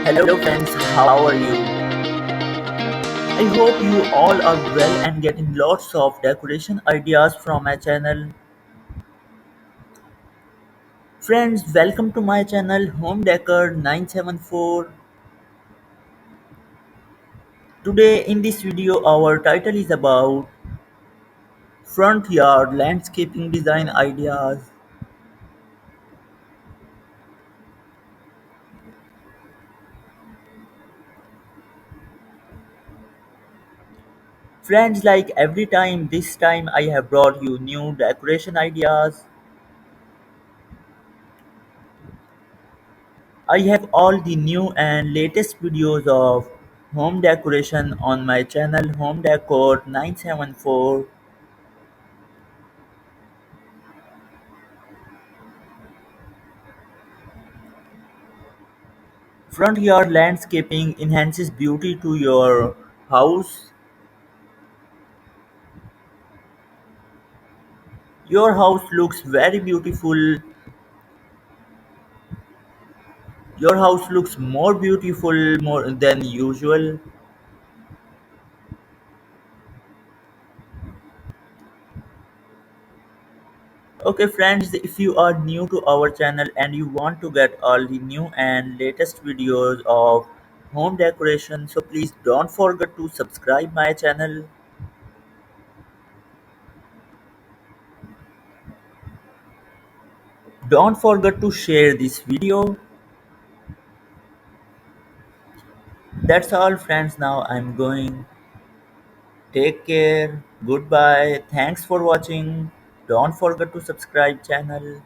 Hello friends, how are you? I hope you all are well and getting lots of decoration ideas from my channel. Friends, welcome to my channel Home Decor 974. Today in this video our title is about front yard landscaping design ideas. Friends, like every time, this time I have brought you new decoration ideas. I have all the new and latest videos of home decoration on my channel Home Decor 974. Front yard landscaping enhances beauty to your house. Your house looks very beautiful. Your house looks more beautiful more than usual. Okay friends, if you are new to our channel and you want to get all the new and latest videos of home decoration, so please don't forget to subscribe my channel. Don't forget to share this video. That's all friends, now I'm going. Take care. Goodbye. Thanks for watching. Don't forget to subscribe channel.